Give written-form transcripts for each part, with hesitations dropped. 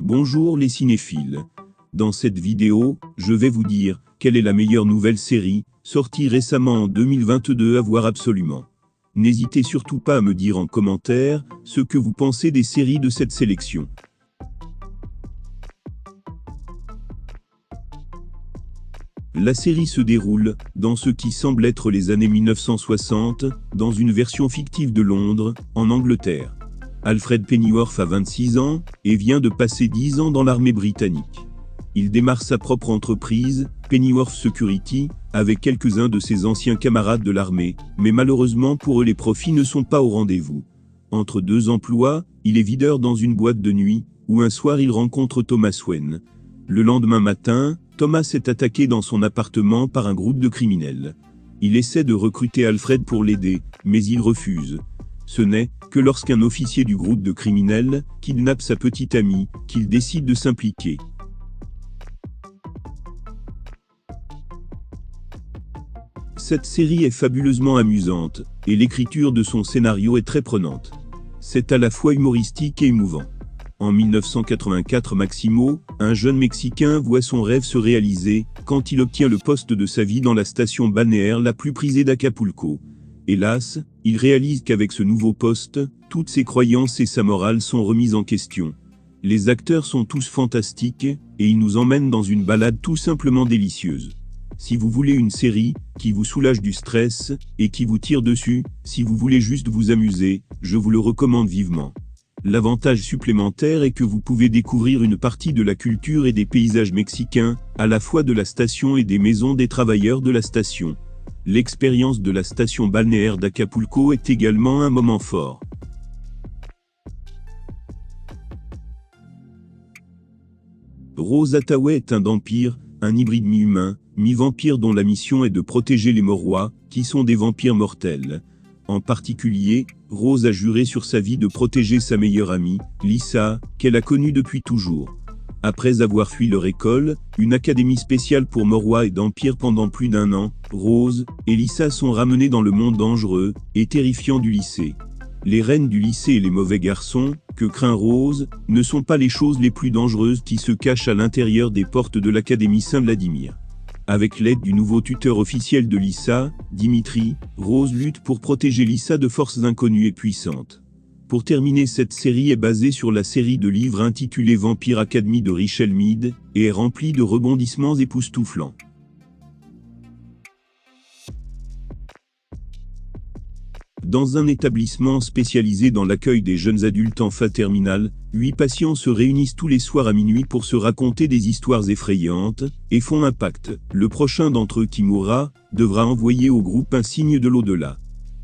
Bonjour les cinéphiles. Dans cette vidéo, je vais vous dire quelle est la meilleure nouvelle série, sortie récemment en 2022 à voir absolument. N'hésitez surtout pas à me dire en commentaire ce que vous pensez des séries de cette sélection. La série se déroule dans ce qui semble être les années 1960, dans une version fictive de Londres, en Angleterre. Alfred Pennyworth a 26 ans et vient de passer 10 ans dans l'armée britannique. Il démarre sa propre entreprise, Pennyworth Security, avec quelques-uns de ses anciens camarades de l'armée, mais malheureusement pour eux les profits ne sont pas au rendez-vous. Entre deux emplois, il est videur dans une boîte de nuit, où un soir il rencontre Thomas Wayne. Le lendemain matin, Thomas est attaqué dans son appartement par un groupe de criminels. Il essaie de recruter Alfred pour l'aider, mais il refuse. Ce n'est que lorsqu'un officier du groupe de criminels kidnappe sa petite amie qu'il décide de s'impliquer. Cette série est fabuleusement amusante, et l'écriture de son scénario est très prenante. C'est à la fois humoristique et émouvant. En 1984, Maximo, un jeune Mexicain, voit son rêve se réaliser quand il obtient le poste de sa vie dans la station balnéaire la plus prisée d'Acapulco. Hélas, il réalise qu'avec ce nouveau poste, toutes ses croyances et sa morale sont remises en question. Les acteurs sont tous fantastiques, et ils nous emmènent dans une balade tout simplement délicieuse. Si vous voulez une série qui vous soulage du stress et qui vous tire dessus, si vous voulez juste vous amuser, je vous le recommande vivement. L'avantage supplémentaire est que vous pouvez découvrir une partie de la culture et des paysages mexicains, à la fois de la station et des maisons des travailleurs de la station. L'expérience de la station balnéaire d'Acapulco est également un moment fort. Rose Hathaway est un vampire, un hybride mi-humain, mi-vampire dont la mission est de protéger les Morrois, qui sont des vampires mortels. En particulier, Rose a juré sur sa vie de protéger sa meilleure amie, Lisa, qu'elle a connue depuis toujours. Après avoir fui leur école, une académie spéciale pour Morrois et vampires pendant plus d'1 an, Rose et Lisa sont ramenées dans le monde dangereux et terrifiant du lycée. Les reines du lycée et les mauvais garçons, que craint Rose, ne sont pas les choses les plus dangereuses qui se cachent à l'intérieur des portes de l'Académie Saint-Vladimir. Avec l'aide du nouveau tuteur officiel de Lisa, Dimitri, Rose lutte pour protéger Lisa de forces inconnues et puissantes. Pour terminer, cette série est basée sur la série de livres intitulée Vampire Academy de Richelle Mead, et est remplie de rebondissements époustouflants. Dans un établissement spécialisé dans l'accueil des jeunes adultes en fin terminale, 8 patients se réunissent tous les soirs à minuit pour se raconter des histoires effrayantes, et font un pacte. Le prochain d'entre eux qui mourra, devra envoyer au groupe un signe de l'au-delà.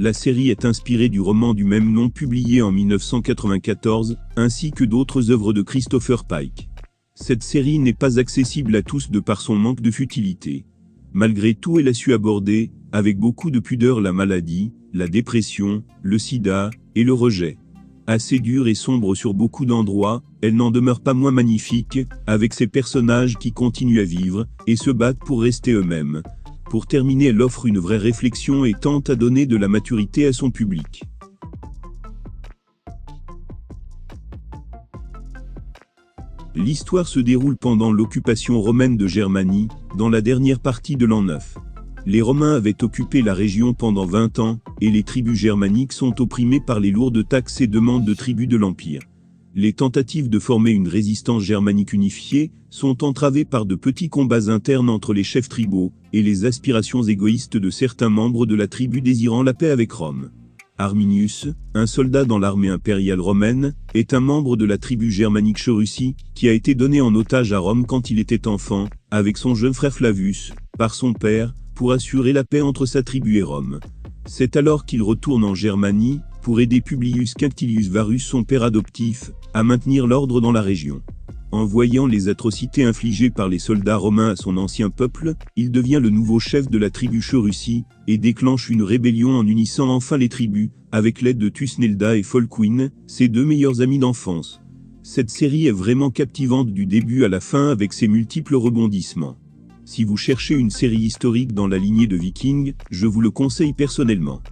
La série est inspirée du roman du même nom publié en 1994, ainsi que d'autres œuvres de Christopher Pike. Cette série n'est pas accessible à tous de par son manque de futilité. Malgré tout, elle a su aborder, avec beaucoup de pudeur, la maladie, la dépression, le sida et le rejet. Assez dure et sombre sur beaucoup d'endroits, elle n'en demeure pas moins magnifique, avec ses personnages qui continuent à vivre et se battent pour rester eux-mêmes. Pour terminer, elle offre une vraie réflexion et tente à donner de la maturité à son public. L'histoire se déroule pendant l'occupation romaine de Germanie, dans la dernière partie de l'an 9. Les Romains avaient occupé la région pendant 20 ans, et les tribus germaniques sont opprimées par les lourdes taxes et demandes de tribus de l'Empire. Les tentatives de former une résistance germanique unifiée sont entravées par de petits combats internes entre les chefs tribaux, et les aspirations égoïstes de certains membres de la tribu désirant la paix avec Rome. Arminius, un soldat dans l'armée impériale romaine, est un membre de la tribu germanique Cherussie, qui a été donné en otage à Rome quand il était enfant, avec son jeune frère Flavius, par son père, pour assurer la paix entre sa tribu et Rome. C'est alors qu'il retourne en Germanie, pour aider Publius Quinctilius Varus, son père adoptif, à maintenir l'ordre dans la région. En voyant les atrocités infligées par les soldats romains à son ancien peuple, il devient le nouveau chef de la tribu Cherussie, et déclenche une rébellion en unissant enfin les tribus, avec l'aide de Thusnelda et Folquin, ses 2 meilleurs amis d'enfance. Cette série est vraiment captivante du début à la fin avec ses multiples rebondissements. Si vous cherchez une série historique dans la lignée de Vikings, je vous le conseille personnellement.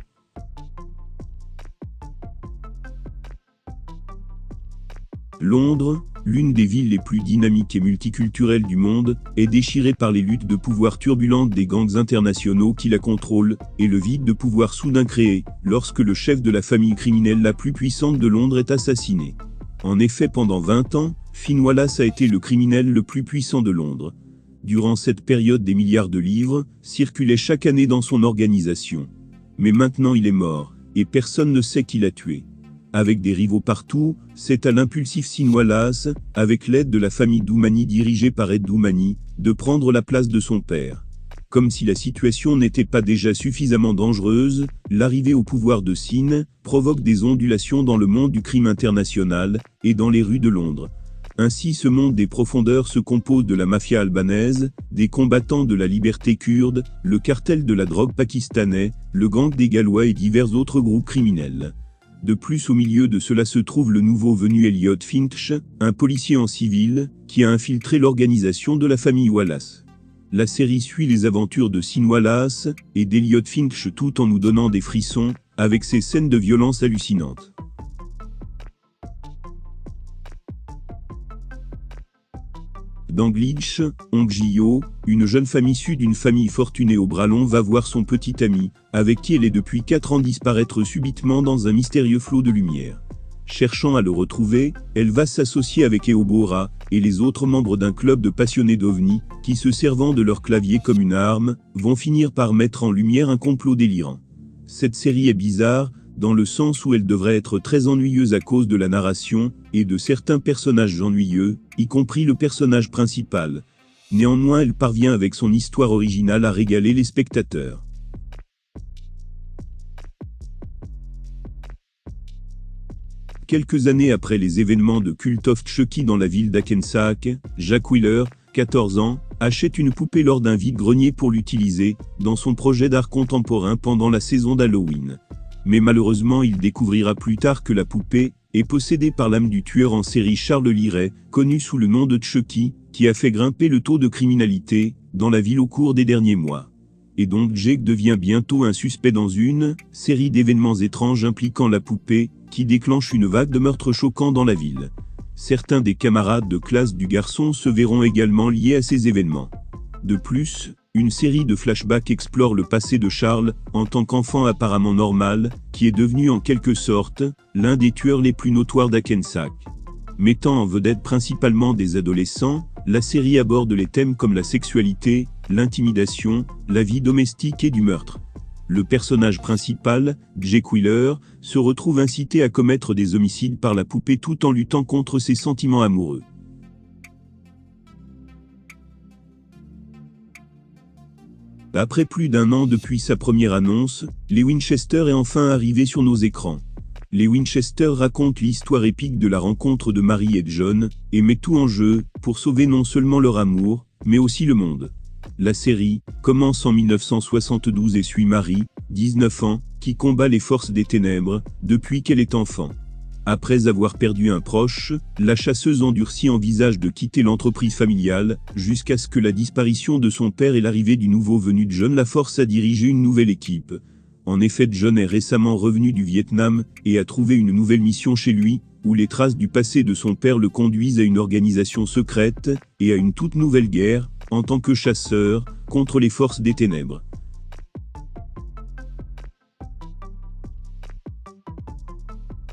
Londres, l'une des villes les plus dynamiques et multiculturelles du monde, est déchirée par les luttes de pouvoir turbulentes des gangs internationaux qui la contrôlent, et le vide de pouvoir soudain créé, lorsque le chef de la famille criminelle la plus puissante de Londres est assassiné. En effet, pendant 20 ans, Finn Wallace a été le criminel le plus puissant de Londres. Durant cette période, des milliards de livres circulaient chaque année dans son organisation. Mais maintenant il est mort, et personne ne sait qui l'a tué. Avec des rivaux partout, c'est à l'impulsif Finn Wallace, avec l'aide de la famille Doumani dirigée par Ed Doumani, de prendre la place de son père. Comme si la situation n'était pas déjà suffisamment dangereuse, l'arrivée au pouvoir de Finn provoque des ondulations dans le monde du crime international et dans les rues de Londres. Ainsi, ce monde des profondeurs se compose de la mafia albanaise, des combattants de la liberté kurde, le cartel de la drogue pakistanais, le gang des Gallois et divers autres groupes criminels. De plus, au milieu de cela se trouve le nouveau venu Elliot Finch, un policier en civil, qui a infiltré l'organisation de la famille Wallace. La série suit les aventures de Finn Wallace et d'Elliot Finch tout en nous donnant des frissons, avec ses scènes de violence hallucinantes. Dans Glitch, Hong Ji-ho, une jeune femme issue d'une famille fortunée au bras long va voir son petit ami, avec qui elle est depuis 4 ans, disparaître subitement dans un mystérieux flot de lumière. Cherchant à le retrouver, elle va s'associer avec Eobora et les autres membres d'un club de passionnés d'OVNI, qui, se servant de leur clavier comme une arme, vont finir par mettre en lumière un complot délirant. Cette série est bizarre, dans le sens où elle devrait être très ennuyeuse à cause de la narration et de certains personnages ennuyeux, y compris le personnage principal. Néanmoins, elle parvient avec son histoire originale à régaler les spectateurs. Quelques années après les événements de Cult of Chucky dans la ville d'Hackensack, Jack Wheeler, 14 ans, achète une poupée lors d'un vide-grenier pour l'utiliser dans son projet d'art contemporain pendant la saison d'Halloween. Mais malheureusement, il découvrira plus tard que la poupée est possédée par l'âme du tueur en série Charles Lee Ray, connu sous le nom de Chucky, qui a fait grimper le taux de criminalité dans la ville au cours des derniers mois. Et donc Jake devient bientôt un suspect dans une série d'événements étranges impliquant la poupée, qui déclenche une vague de meurtres choquants dans la ville. Certains des camarades de classe du garçon se verront également liés à ces événements. De plus, une série de flashbacks explore le passé de Charles, en tant qu'enfant apparemment normal, qui est devenu en quelque sorte l'un des tueurs les plus notoires d'Hackensack. Mettant en vedette principalement des adolescents, la série aborde les thèmes comme la sexualité, l'intimidation, la vie domestique et du meurtre. Le personnage principal, Jake Wheeler, se retrouve incité à commettre des homicides par la poupée tout en luttant contre ses sentiments amoureux. Après plus d'1 an depuis sa première annonce, Les Winchester est enfin arrivé sur nos écrans. Les Winchester racontent l'histoire épique de la rencontre de Mary et John, et met tout en jeu pour sauver non seulement leur amour, mais aussi le monde. La série commence en 1972 et suit Mary, 19 ans, qui combat les forces des ténèbres depuis qu'elle est enfant. Après avoir perdu un proche, la chasseuse endurcie envisage de quitter l'entreprise familiale, jusqu'à ce que la disparition de son père et l'arrivée du nouveau venu John la force à diriger une nouvelle équipe. En effet, John est récemment revenu du Vietnam et a trouvé une nouvelle mission chez lui, où les traces du passé de son père le conduisent à une organisation secrète et à une toute nouvelle guerre, en tant que chasseur, contre les forces des ténèbres.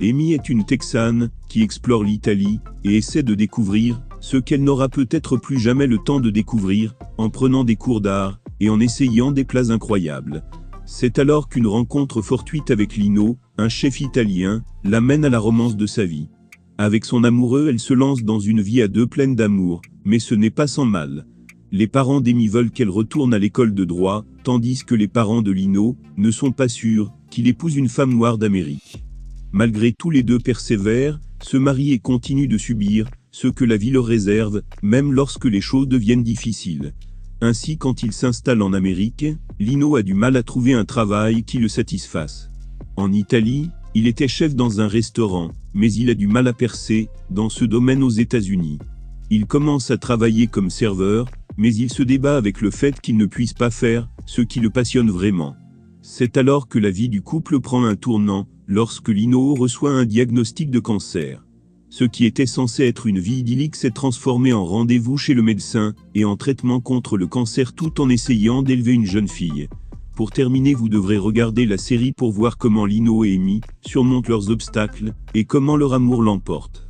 Amy est une Texane qui explore l'Italie et essaie de découvrir ce qu'elle n'aura peut-être plus jamais le temps de découvrir, en prenant des cours d'art et en essayant des plats incroyables. C'est alors qu'une rencontre fortuite avec Lino, un chef italien, l'amène à la romance de sa vie. Avec son amoureux, elle se lance dans une vie à deux pleine d'amour, mais ce n'est pas sans mal. Les parents d'Amy veulent qu'elle retourne à l'école de droit, tandis que les parents de Lino ne sont pas sûrs qu'il épouse une femme noire d'Amérique. Malgré tout, les deux persévèrent, se marient et continuent de subir ce que la vie leur réserve, même lorsque les choses deviennent difficiles. Ainsi, quand il s'installe en Amérique, Lino a du mal à trouver un travail qui le satisfasse. En Italie, il était chef dans un restaurant, mais il a du mal à percer dans ce domaine aux États-Unis. Il commence à travailler comme serveur, mais il se débat avec le fait qu'il ne puisse pas faire ce qui le passionne vraiment. C'est alors que la vie du couple prend un tournant, lorsque Lino reçoit un diagnostic de cancer. Ce qui était censé être une vie idyllique s'est transformé en rendez-vous chez le médecin, et en traitement contre le cancer tout en essayant d'élever une jeune fille. Pour terminer, vous devrez regarder la série pour voir comment Lino et Amy surmontent leurs obstacles, et comment leur amour l'emporte.